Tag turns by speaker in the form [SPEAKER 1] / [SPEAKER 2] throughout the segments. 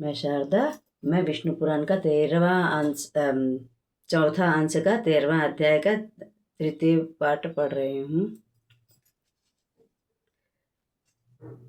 [SPEAKER 1] मैं शारदा, मैं विष्णु पुराण का 13वां अंश चौथा अंश का 13वां अध्याय का तृतीय पाठ पढ़ रही हूँ।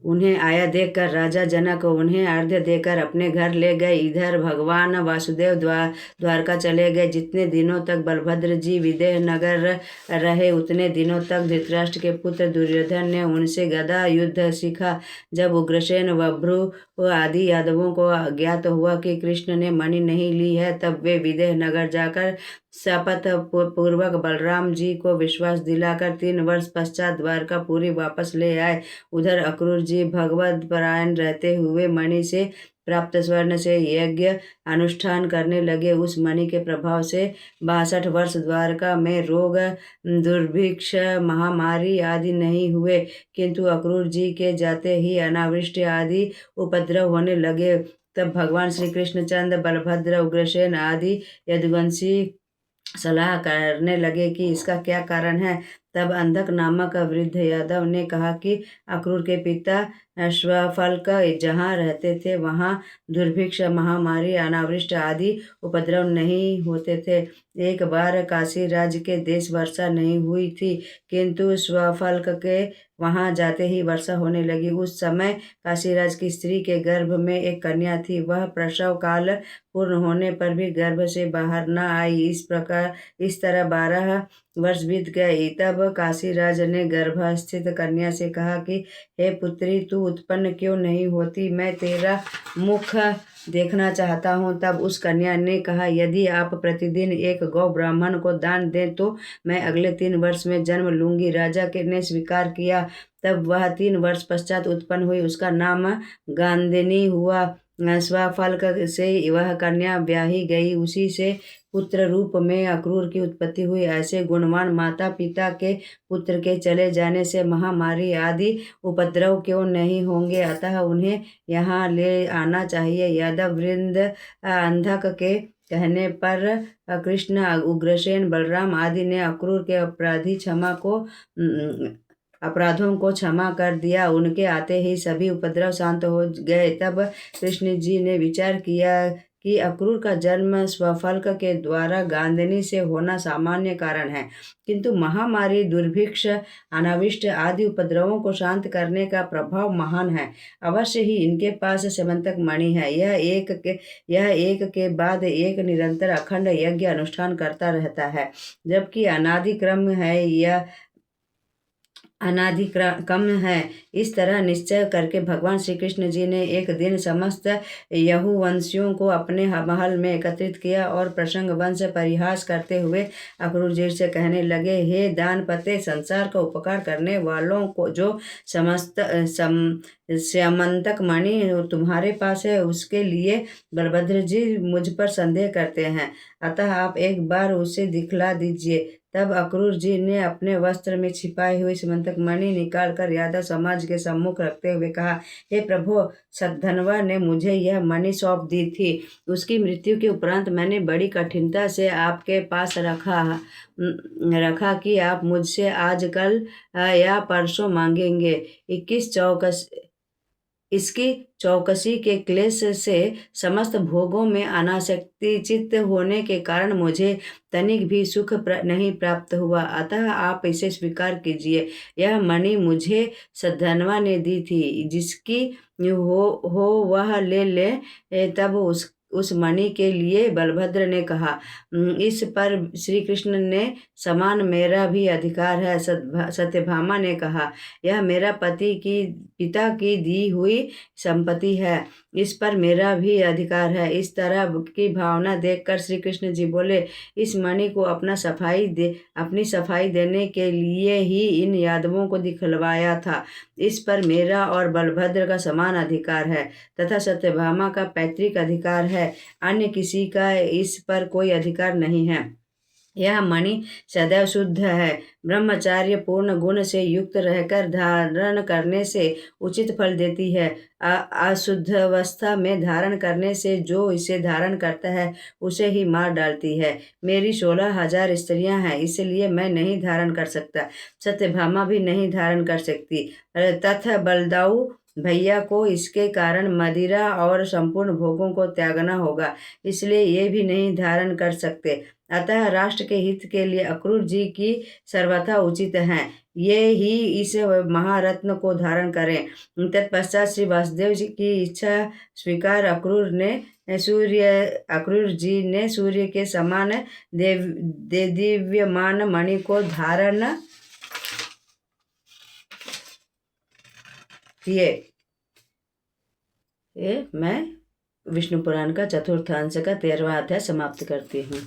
[SPEAKER 1] उन्हें आया देखकर राजा जनक उन्हें अर्घ्य देकर अपने घर ले गए। इधर भगवान वासुदेव द्वारका चले गए। जितने दिनों तक बलभद्र जी विदेह नगर रहे उतने दिनों तक धृतराष्ट्र के पुत्र दुर्योधन ने उनसे गदा युद्ध सीखा। जब उग्रसेन बभ्रु आदि यादवों को ज्ञात हुआ कि कृष्ण ने मणि नहीं ली है, तब वे विदेह नगर जाकर शपथ पूर्वक बलराम जी को विश्वास दिलाकर 3 वर्ष पश्चात द्वारकापुरी वापस ले आए। उधर अक्रूर जी भगवत परायण रहते हुए मणि से प्राप्त स्वर्ण से यज्ञ अनुष्ठान करने लगे। उस मणि के प्रभाव से 62 वर्ष द्वारका में रोग, दुर्भिक्ष, महामारी आदि नहीं हुए, किंतु अक्रूर जी के जाते ही अनावृष्टि आदि उपद्रव होने लगे। तब भगवान श्री कृष्णचंद्र, बलभद्र, उग्रसेन आदि यदुवंशी सलाह करने लगे कि इसका क्या कारण है। तब अंधक नामक वृद्ध यादव ने कहा कि अक्रूर के पिता स्वफल्क जहाँ रहते थे वहाँ दुर्भिक्ष, महामारी, अनावृष्टि आदि उपद्रव नहीं होते थे। एक बार काशी राज्य के देश वर्षा नहीं हुई थी, किंतु स्वफल्क के वहाँ जाते ही वर्षा होने लगी। उस समय काशीराज की स्त्री के गर्भ में एक कन्या थी। वह प्रसव काल पूर्ण होने पर भी गर्भ से बाहर न आई। इस तरह 12 वर्ष बीत गए। तब काशीराज ने गर्भस्थित कन्या से कहा कि हे पुत्री, तू उत्पन्न क्यों नहीं होती? मैं तेरा मुख देखना चाहता हूँ। तब उस कन्या ने कहा, यदि आप प्रतिदिन एक गौ ब्राह्मण को दान दें तो मैं अगले 3 वर्ष में जन्म लूंगी। राजा ने स्वीकार किया। तब वह 3 वर्ष पश्चात उत्पन्न हुई। उसका नाम गांधिनी हुआ। स्वफल्क से वह कन्या ब्याही गई। उसी से पुत्र रूप में अक्रूर की उत्पत्ति हुई। ऐसे गुणवान माता पिता के पुत्र के चले जाने से महामारी आदि उपद्रव क्यों नहीं होंगे? अतः उन्हें यहाँ ले आना चाहिए। यादव वृंद अंधक के कहने पर कृष्ण, उग्रसेन, बलराम आदि ने अक्रूर के अपराधों को क्षमा कर दिया। उनके आते ही सभी उपद्रव शांत हो गए। तब कृष्ण जी ने विचार किया कि अक्रूर का जन्म स्वफल्क के द्वारा गांधिनी से होना सामान्य कारण है, किंतु महामारी, दुर्भिक्ष, अनावृष्टि आदि उपद्रवों को शांत करने का प्रभाव महान है। अवश्य ही इनके पास स्यमंतक मणि है। यह एक के बाद एक निरंतर अखंड यज्ञ अनुष्ठान करता रहता है, जबकि अनादिक्रम है। इस तरह निश्चय करके भगवान श्री कृष्ण जी ने एक दिन समस्त यहुवंशियों को अपने महल में एकत्रित किया और प्रसंग वंश परिहास करते हुए अक्रूर जी से कहने लगे, हे दानपते, संसार का उपकार करने वालों को जो स्यमंतक मणि तुम्हारे पास है, उसके लिए बलभद्र जी मुझ पर संदेह करते हैं, अतः आप एक बार उसे दिखला दीजिए। तब अक्रूर जी ने अपने वस्त्र में छिपाई हुई स्यमंतक मणि निकालकर यादव समाज के सम्मुख रखते हुए कहा, हे प्रभु, सद्धनवा ने मुझे यह मणि सौंप दी थी। उसकी मृत्यु के उपरांत मैंने बड़ी कठिनता से आपके पास रखा कि आप मुझसे आज, कल या परसों मांगेंगे। इसकी चौकसी के क्लेश से समस्त भोगों में अनासक्ति चित्त होने के कारण मुझे तनिक भी सुख नहीं प्राप्त हुआ, अतः आप इसे स्वीकार कीजिए। यह मणि मुझे सद्धनवा ने दी थी, जिसकी हो वह ले ले। तब उस मणि के लिए बलभद्र ने कहा। इस पर श्री कृष्ण ने, समान मेरा भी अधिकार है। सत्यभामा ने कहा, यह मेरा पिता की दी हुई संपत्ति है, इस पर मेरा भी अधिकार है। इस तरह की भावना देखकर श्री कृष्ण जी बोले, इस मणि को अपनी सफाई देने के लिए ही इन यादवों को दिखलवाया था। इस पर मेरा और बलभद्र का समान अधिकार है तथा सत्यभामा का पैतृक अधिकार है। अन्य किसी का इस पर कोई अधिकार नहीं है। यह मणि सदैव शुद्ध है। ब्रह्मचार्य पूर्ण गुण से युक्त रहकर धारण करने से उचित फल देती है। अशुद्धावस्था में धारण करने से जो इसे धारण करता है उसे ही मार डालती है। मेरी 16,000 स्त्रियां हैं, इसलिए मैं नहीं धारण कर सकता। सत्यभामा भी नहीं धारण कर सकती। तथा बलदाऊ भैया को इसके कारण मदिरा और संपूर्ण भोगों को त्यागना होगा, इसलिए ये भी नहीं धारण कर सकते। अतः राष्ट्र के हित के लिए अक्रूर जी की सर्वथा उचित है ये ही इस महारत्न को धारण करें। तत्पश्चात श्री वासुदेव जी की इच्छा स्वीकार अक्रूर जी ने सूर्य के समान दिव्यमान मणि को धारण किए। ये मैं विष्णु पुराण का चतुर्थ अंश का 13वां अध्याय समाप्त करती हूँ।